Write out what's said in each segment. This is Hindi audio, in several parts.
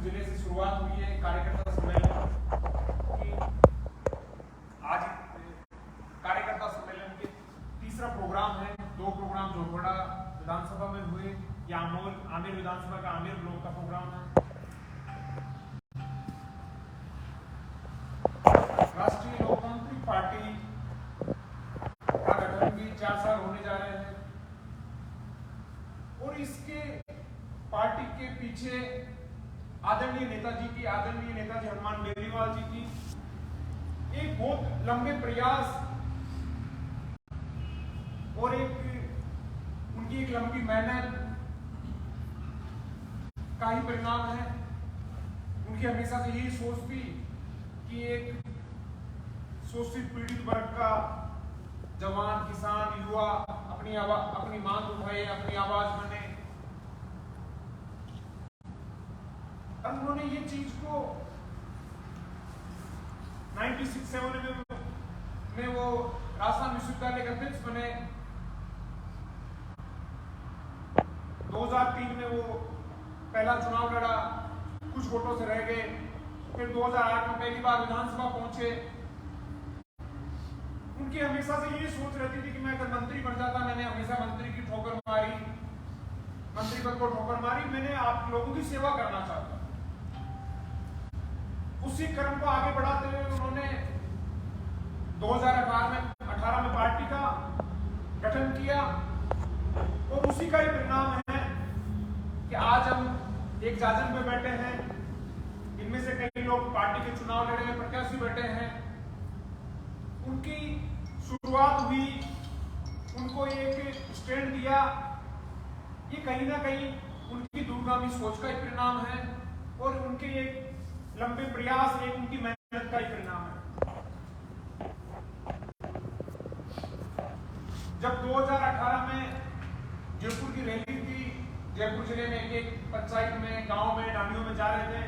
जिले से शुरुआत हुई है कार्यकर्ता सम्मेलन की। आज कार्यकर्ता सम्मेलन के तीसरा प्रोग्राम है। दो प्रोग्राम जोगबड़ा विधानसभा में हुए, या आमिर विधानसभा का आमिर ब्लॉक का प्रोग्राम है। राष्ट्रीय लोकतांत्रिक पार्टी का गठन भी 4 साल होने जा रहे हैं और इसके पार्टी के पीछे आदरणीय नेताजी हनुमान बेनीवाल जी की एक बहुत लंबे प्रयास और उनकी एक लंबी मेहनत का ही परिणाम है। उनकी हमेशा से यही सोच थी कि एक शोषित पीड़ित वर्ग का जवान, किसान, युवा अपनी मांग उठाए, अपनी आवाज बने। और उन्होंने ये चीज को 96-97 में वो राजस्थान विश्वविद्यालय के अध्यक्ष बने। 2003 में वो पहला चुनाव लड़ा, कुछ वोटों से रह गए। फिर 2008 में पहली बार विधानसभा पहुंचे। उनकी हमेशा से ये सोच रहती थी कि मैं अगर मंत्री बन जाता, मैंने हमेशा मंत्री की ठोकर मारी, मंत्री पद को ठोकर मारी, मैंने आप लोगों की सेवा करना चाहता। उसी क्रम को आगे बढ़ाते हुए उन्होंने 2018 में पार्टी का गठन किया और उसी का ही परिणाम है कि आज हम एक जाजन में बैठे हैं। इनमें से कई लोग पार्टी के चुनाव लड़े हुए प्रत्याशी बैठे हैं। उनकी शुरुआत हुई, उनको एक स्टैंड दिया, ये कहीं ना कहीं उनकी दूरगामी सोच का ही परिणाम है और उनके एक लंबे प्रयास, एक उनकी मेहनत का ही परिणाम है। जब 2018 में जयपुर की रैली थी, जयपुर जिले में एक पंचायत में, गांव में, नानियों में जा रहे थे,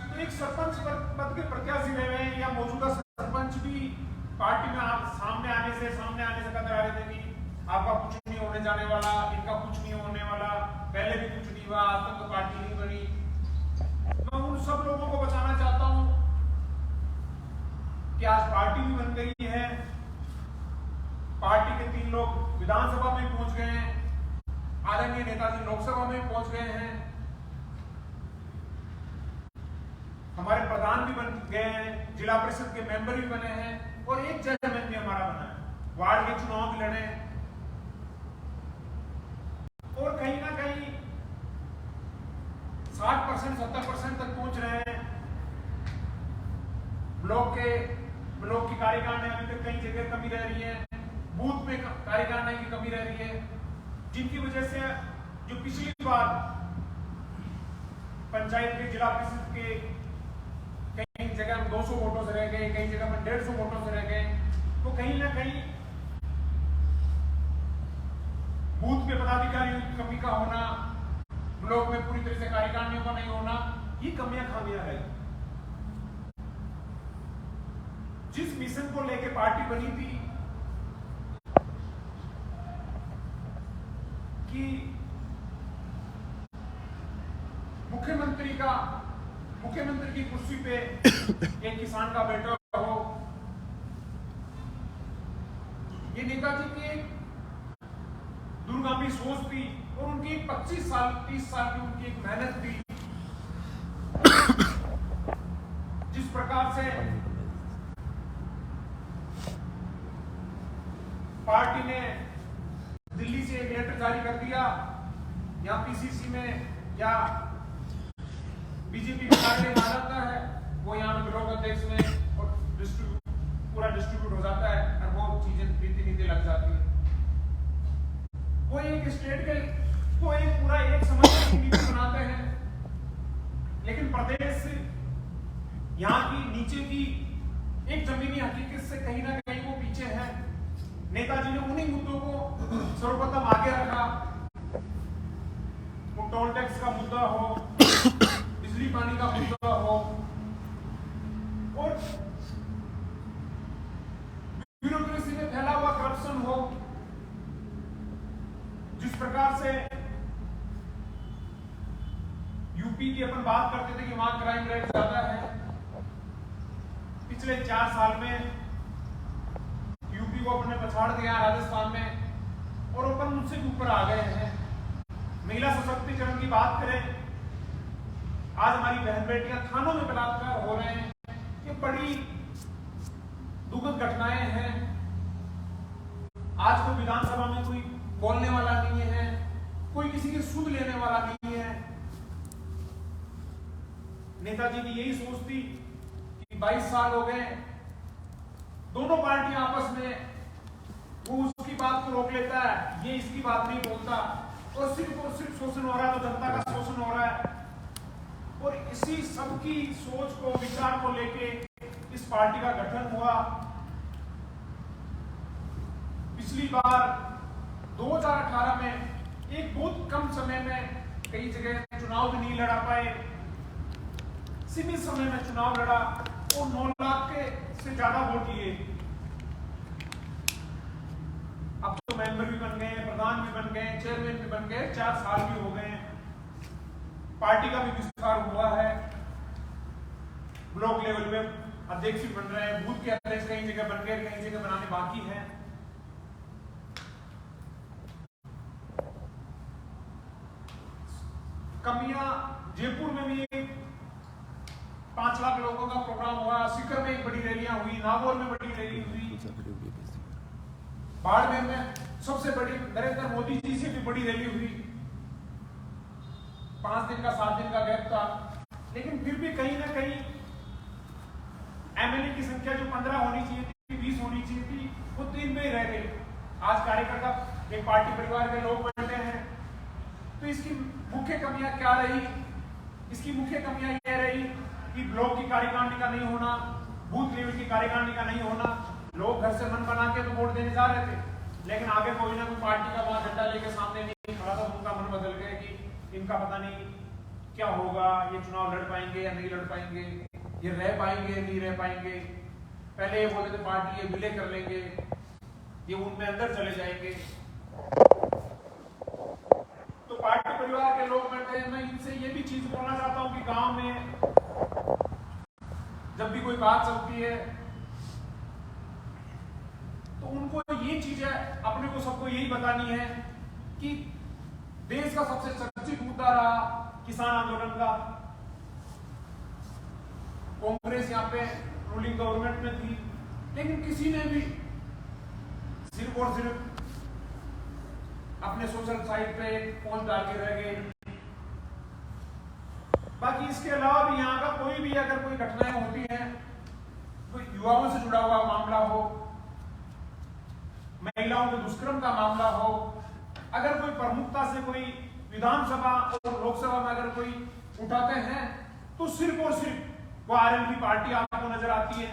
तो एक सरपंच पद के प्रत्याशी रहे हैं या मौजूदा सरपंच भी पार्टी में सामने आने से कतरा रहे थे कि आपका कुछ नहीं होने जाने वाला, इनका कुछ नहीं होने वाला, पहले भी कुछ नहीं हुआ, आज तक तो पार्टी नहीं बनी। मैं उन सब लोगों को बताना चाहता हूं कि आज पार्टी भी बन गई है। पार्टी के 3 लोग विधानसभा में पहुंच गए हैं, आदरणीय नेताजी लोकसभा में पहुंच गए हैं, हमारे प्रधान भी बन गए हैं, जिला परिषद के मेंबर भी बने हैं और एक चेयरमैन भी हमारा बना है। वार्ड के चुनाव भी लड़े और कहीं ना कहीं 60% 70% तक पहुंच रहे हैं। ब्लॉक की कार्यकारिणी अभी तक कई जगह कमी रह रही है, बूथ पे कार्यकारिणी की कमी रह रही है, जिनकी वजह से जो पिछली बार पंचायत के, जिला परिषद के कई जगह हम 200 वोटों से रह गए, कई जगह हम 150 वोटों से रह गए। तो कहीं ना कहीं बूथ पे पदाधिकारियों की कमी का होना, ब्लॉक में पूरी तरह से कार्यकारिणियों का नहीं होना, ये कमियां खामियां है। जिस मिशन को लेकर पार्टी बनी थी कि मुख्यमंत्री की कुर्सी पे एक किसान का बेटा हो, ये नेताजी की एक दूरगामी सोच थी और उनकी 25 साल 30 साल की उनकी एक मेहनत थी। जिस प्रकार से पार्टी ने दिल्ली से एक लेटर जारी कर दिया, या पीसीसी में या बीजेपी कार्यालय आ जाता है, वो यहाँ पे ब्लॉक अध्यक्ष में और पूरा डिस्ट्रीब्यूट हो जाता है और वो चीजें नीति लग जाती है। वो एक स्टेट के को एक पूरा एक समझ की नीति बनाते हैं, लेकिन प्रदेश यहाँ की नीचे की एक जमीनी हकीकत से कहीं ना कहीं वो पीछे है। नेताजी ने उन्हीं मुद्दों को सर्वप्रथम आगे रखा। वो टोल टैक्स का मुद्दा हो, बिजली पानी का मुद्दा हो और ब्यूरोक्रेसी में फैला हुआ करप्शन हो, जिस प्रकार से यूपी की अपन बात करते थे कि वहां क्राइम रेट ज्यादा है। पिछले 4 साल में यूपी को अपने पछाड़ दिया राजस्थान में, और अपन मुझसे ऊपर आ गए हैं। महिला सशक्तिकरण की बात करें, आज हमारी बहन बेटियां थानों में बलात्कार हो रहे हैं, ये बड़ी दुखद घटनाएं हैं। आज को विधानसभा में कोई बोलने वाला नहीं है, कोई किसी की सुध लेने वाला नहीं है। नेताजी की यही सोच थी कि 22 साल हो गए, दोनों पार्टियां आपस में, वो उसकी बात को रोक लेता है, ये इसकी बात नहीं बोलता, और सिर्फ शोषण हो रहा है, तो जनता का शोषण हो रहा है। और इसी सबकी सोच को, विचार को लेके इस पार्टी का गठन हुआ। पिछली बार 2018 में एक बहुत कम समय में कई जगह चुनाव भी नहीं लड़ा पाए, सीमित समय में चुनाव लड़ा और 9 लाख के से ज्यादा वोट लिए। अब तो मेंबर भी बन गए, प्रधान भी बन गए, चेयरमैन भी बन गए, 4 साल भी हो गए। पार्टी का भी विस्तार हुआ है, ब्लॉक लेवल पे अध्यक्ष भी बन रहे हैं, बूथ के अध्यक्ष कई जगह बन गए, कई जगह बनाने बाकी है। कमियां जयपुर में भी 5 लाख लोगों का प्रोग्राम हुआ, सीकर में एक बड़ी रैलियां हुई, नागौर में बड़ी रैली हुई, बाड़मेर में सबसे बड़ी नरेंद्र मोदी जी से भी बड़ी रैली हुई। 5 दिन का 7 दिन का गैप था, लेकिन फिर भी कहीं ना कहीं एमएलए की संख्या जो 15 होनी चाहिए थी, 20 होनी चाहिए थी, वो 3 में ही रह गई। आज कार्यकर्ता एक पार्टी परिवार के लोग बनते हैं, तो इसकी मुख्य कमियां क्या रही? इसकी मुख्य कमियां यह रही कि ब्लॉक की कार्यकारिणी का नहीं होना, बूथ लेवल की कार्यकारिणी का नहीं होना। लोग घर से मन बना के तो वोट देने जा रहे थे, लेकिन आगे कोई ना कोई पार्टी का वहां झंडा लेके सामने नहीं खड़ा था, उनका मन बदल गया कि इनका पता नहीं क्या होगा, ये चुनाव लड़ पाएंगे या नहीं लड़ पाएंगे, ये रह पाएंगे नहीं रह पाएंगे। पहले ये बोले थे पार्टी ये विलय कर लेंगे, ये उनमें अंदर चले जाएंगे। तो पार्टी परिवार के लोग बैठे हैं। मैं इनसे ये भी चीज बोलना चाहता हूं कि गांव में जब भी कोई बात चलती है तो उनको ये चीजें अपने को सबको यही बतानी है कि देश का सबसे चर्चित मुद्दा रहा किसान आंदोलन का। कांग्रेस यहाँ पे रूलिंग गवर्नमेंट में थी, लेकिन किसी ने भी सिर्फ और सिर्फ अपने सोशल साइट पे पोस्ट डाल के रह गए। बाकी इसके अलावा भी यहाँ का कोई भी अगर कोई घटनाएं होती हैं, कोई युवाओं से जुड़ा हुआ मामला हो, महिलाओं के दुष्कर्म का मामला हो, अगर कोई प्रमुखता से कोई विधानसभा और लोकसभा में अगर कोई उठाते हैं तो सिर्फ और सिर्फ वो आरएलडी पार्टी आपको नजर आती है।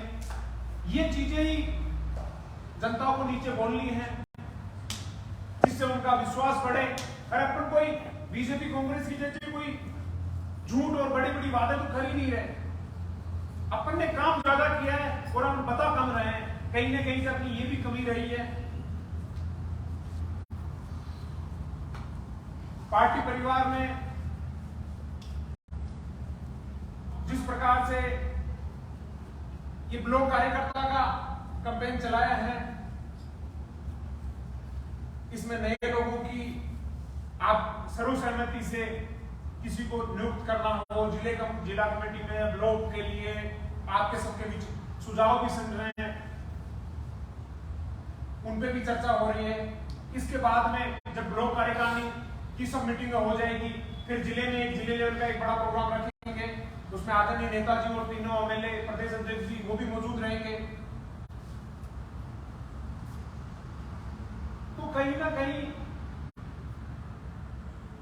ये चीजें ही जनता को नीचे बोलनी है जिससे उनका विश्वास बढ़े। अगर अपन कोई बीजेपी कांग्रेस की जैसे कोई झूठ और बड़ी बड़ी बातें तो कर ही नहीं रहे, अपन ने काम ज्यादा किया है और हम बता कम रहे हैं। कहीं ना कहीं से अपनी ये भी कमी रही है। पार्टी परिवार में जिस प्रकार से ये ब्लॉक कार्यकर्ता का कैंपेन चलाया है, इसमें नए लोगों की आप सर्वसहमति से किसी को नियुक्त करना हो, जिला कमेटी में ब्लॉक के लिए आपके सबके बीच सुझाव भी सुन रहे हैं, उन पे भी चर्चा हो रही है। इसके बाद में जब ब्लॉक कार्यकारिणी की सब मीटिंग हो जाएगी, फिर जिले में एक जिले लेवल का एक बड़ा प्रोग्राम रखेंगे, उसमें आदरणीय नेताजी और तीनों एमएलए प्रदेश अध्यक्ष जी वो भी मौजूद रहेंगे। तो कहीं ना कहीं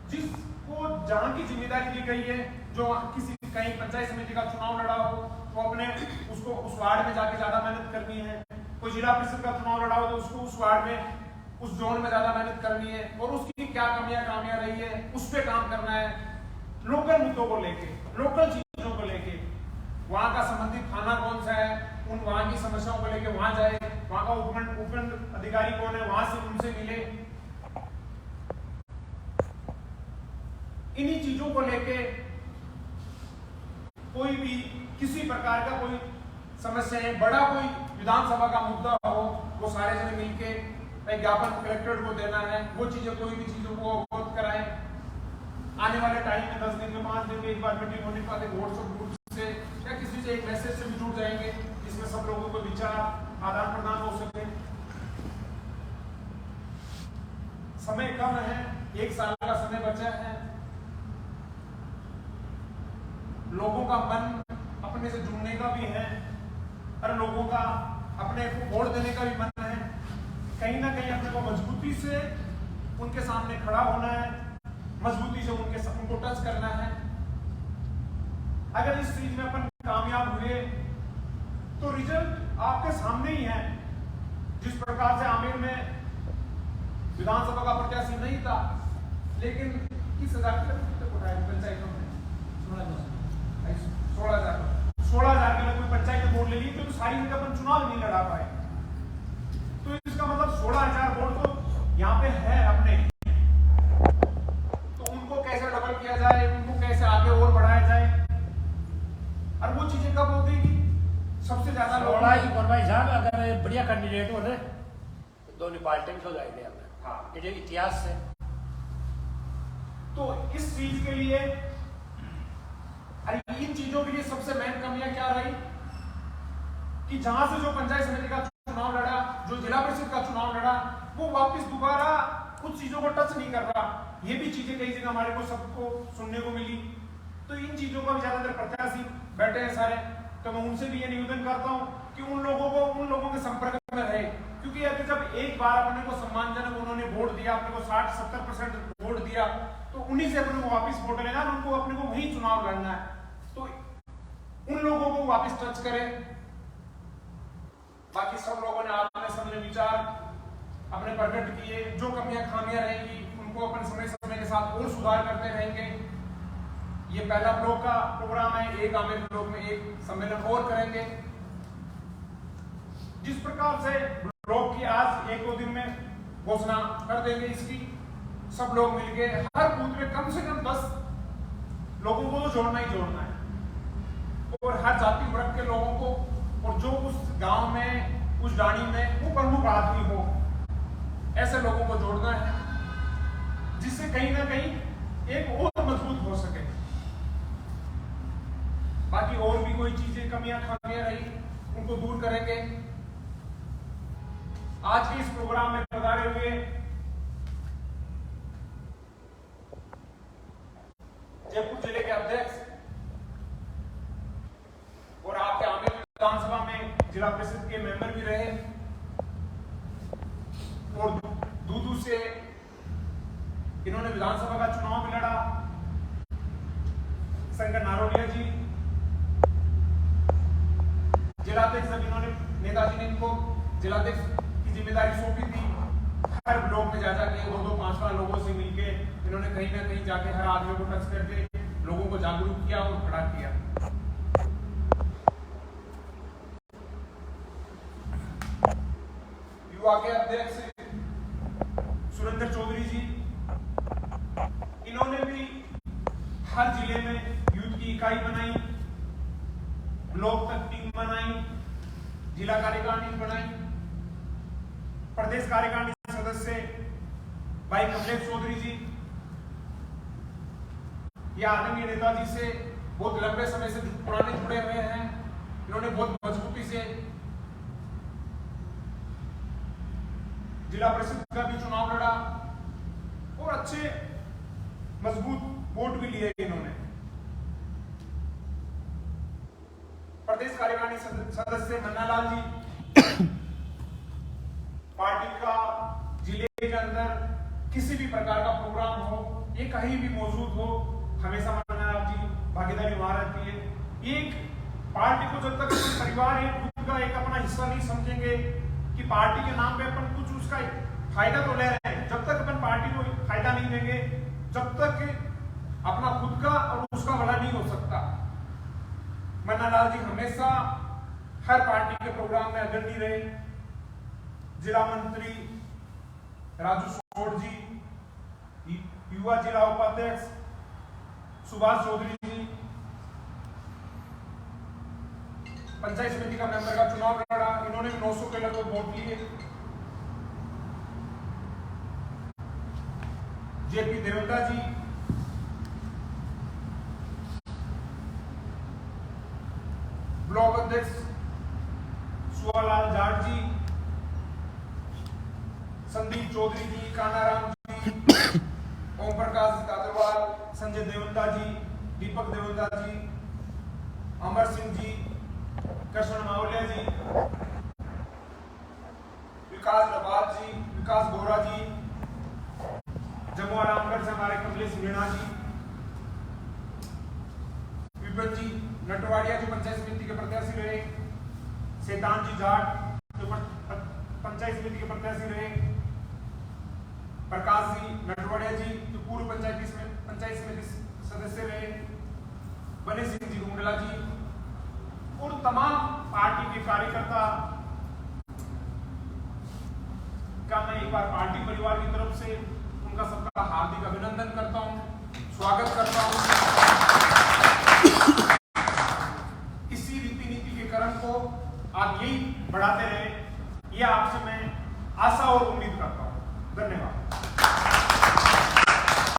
जिसको जहां की जिम्मेदारी दी गई है, जो किसी कहीं पंचायत समिति का चुनाव लड़ा हो तो अपने उसको उस वार्ड में जाके ज्यादा मेहनत करनी है। कोई जिला परिषद का चुनाव लड़ा हो तो उसको उस वार्ड में उस जोन में ज्यादा मेहनत करनी है और उसकी क्या खामियां रही है उस पर काम करना है। लोकल मुद्दों को लेके, लोकल चीजों को लेके, वहां का संबंधित थाना कौन सा है, उन वहां की समस्याओं को लेके वहां जाए, वहां का उपखंड अधिकारी कौन है वहां से उनसे मिले। इन्हीं चीजों को लेके कोई भी किसी प्रकार का कोई समस्या है, बड़ा कोई विधानसभा का मुद्दा हो, वो सारे जने मिलके एक ज्ञापन कलेक्टर को देना है, वो चीजें कोई भी चीजों को अवगत कराएं। आने वाले टाइम में 10 दिन में 5 दिन में एक बार मीटिंग होने के बाद एक व्हाट्सएप ग्रुप से या किसी से एक मैसेज से भी जुड़ जाएंगे, जिसमें सब लोगों को विचार आदान प्रदान हो सके। समय कम है, 1 साल का समय बचा है। लोगों का मन अपने से जुड़ने का भी है और लोगों का अपने को वोट देने का भी मन है। कहीं ना कहीं अपने को मजबूती से उनके सामने खड़ा होना है, मजबूती से उनको टच करना है। अगर इस चीज में अपन कामयाब हुए तो रिजल्ट आपके सामने ही है। जिस प्रकार से आमिर में विधानसभा का प्रत्याशी नहीं था, लेकिन 30,000 तक उठाया पंचायतों में, 16,000 के लिए कोई पंचायत वोट ले ली तो सारी जगह अपन चुनाव नहीं लड़ा पाए। तो इसका मतलब 16,000 वोट तो यहाँ पे है अपने, तो उनको कैसे डबल किया जाए, उनको कैसे आगे और बढ़ाया जाए। और वो चीजें कब होती है कि सबसे ज्यादा लोग भाई साहब अगर बढ़िया कैंडिडेट हो रहे तो दोनों पार्टी में हो जाएंगे हमें। हाँ, ये इतिहास से तो इस चीज के लिए, अरे इन चीजों के लिए सबसे मेन कमियां क्या रही कि जहां से जो पंचायत समिति का चुनाव लड़ा, जो जिला परिषद का चुनाव लड़ा, वो वापस दोबारा कुछ चीजों को टच नहीं कर रहा। ये भी चीजें कई जगह हमारे को सबको सुनने को मिली। तो इन चीजों का भी ज्यादातर प्रत्याशी बैठे हैं सारे, तो मैं उनसे भी ये निवेदन करता हूँ कि उन लोगों के संपर्क में रहे, क्योंकि अगर जब एक बार अपने को सम्मानजनक उन्होंने वोट दिया, अपने को 60-70% वोट दिया, तो उन्हीं से अपने को वापस वोट लेना, उनको अपने को वही चुनाव लड़ना है। तो उन लोगों को वापस टच करें। बाकी सब लोगों ने आपने सबने विचार अपने प्रकट किए, जो कमियां खामियां रहेंगी उनको अपन समय समय के साथ और सुधार करते रहेंगे। ये पहला ब्लॉक का प्रोग्राम है, एक आमिर ब्लॉक में एक सम्मेलन और करेंगे। जिस प्रकार से ब्लॉक की आज 1-2 दिन में घोषणा कर देंगे इसकी, सब लोग मिलके हर बूथ में कम से कम 10 लोगों को तो जोड़ना ही जोड़ना है, और हर जाति वर्ग के लोगों को, और जो उस गांव में उस डाणी में वो प्रमुख आदमी हो, ऐसे लोगों को जोड़ना है, जिससे कहीं ना कहीं एक और मजबूत हो सके। बाकी और भी कोई चीजें कमियां खामियां रही उनको दूर करेंगे। आज के इस प्रोग्राम में पधारे हुए जयपुर जिले के अध्यक्ष और आपके आमिर विधानसभा में जिला परिषद के मेंबर भी रहे, और दूर से इन्होंने विधानसभा का चुनाव भी लड़ा, शंकर नारोलिया जी जिलाध्यक्ष। जब इन्होंने नेताजी ने इनको जिलाध्यक्ष की जिम्मेदारी सौंपी थी, हर ब्लॉक में जा जाके 2-2, 5-5 लोगों से मिलके इन्होंने कहीं ना कहीं जाके हर आदमी को टच करके लोगों को जागरूक किया और खड़ा किया। युवा के अध्यक्ष सुरेंद्र चौधरी जी, इन्होंने भी हर जिले में यूथ की इकाई बनाई, ब्लॉक तक टीम बनाई, जिला कार्यकारिणी बनाई। प्रदेश कार्यकारिणी सदस्य भाई कमलेश चौधरी जी, ये आदरणीय नेताजी से बहुत लंबे समय से पुराने जुड़े हुए हैं, इन्होंने बहुत मजबूती से जिला परिषद का भी चुनाव लड़ा और अच्छे मजबूत वोट भी लिए इन्होंने। प्रदेश कार्यकारिणी सदस्य मन्नालाल जी, पार्टी का जिले के अंदर किसी भी प्रकार का प्रोग्राम हो, ये कहीं भी मौजूद हो, हमेशा मन्नालाल जी भागीदारी वहां रहती है। एक पार्टी को जब तक परिवार एक का एक अपना हिस्सा नहीं समझेंगे कि पार्टी के नाम पे अपन कुछ उसका फायदा तो ले रहे हैं, जब तक अपन पार्टी को फायदा नहीं देंगे, जब तक अपना खुद का और उसका भला नहीं हो सकता। मन्नालाल जी हमेशा हर पार्टी के प्रोग्राम में अग्रणी रहे। जिला मंत्री राजू सोढ़ जी, युवा जिला उपाध्यक्ष सुभाष चौधरी जी, पंचायत समिति का मेंबर का चुनाव लड़ा, इन्होंने भी 900 के लगभग वोट लिए। जेपी देवेंद्र जी, ब्लॉक अध्यक्ष सुवालाल जाट जी, संदीप चौधरी जी, कानाराम जी, ओम प्रकाश दादरवाल, संजय देवंता जी, दीपक देवंता जी, अमर सिंह जी, कृष्ण मावलिया जी, विकास रबाल जी, विकास गोरा जी, जमुआ रामगढ़ से हमारे कमलेश मीणा जी, विपिन जी नटवाड़िया जो पंचायत समिति के प्रत्याशी रहे, शैतान जी जाट जो पंचायत समिति के प्रत्याशी रहे, प्रकाश जी नटवाड़िया जी जो पूर्व पंचायत समिति सदस्य रहे, बने सिंह जी गुंडला जी और तमाम पार्टी के कार्यकर्ता का मैं एक बार पार्टी परिवार की तरफ से उनका सबका हार्दिक अभिनंदन करता हूं, स्वागत करता हूं। इसी रीति नीति के क्रम को आप यही बढ़ाते रहे, ये आपसे मैं आशा और उम्मीद करता हूं। धन्यवाद।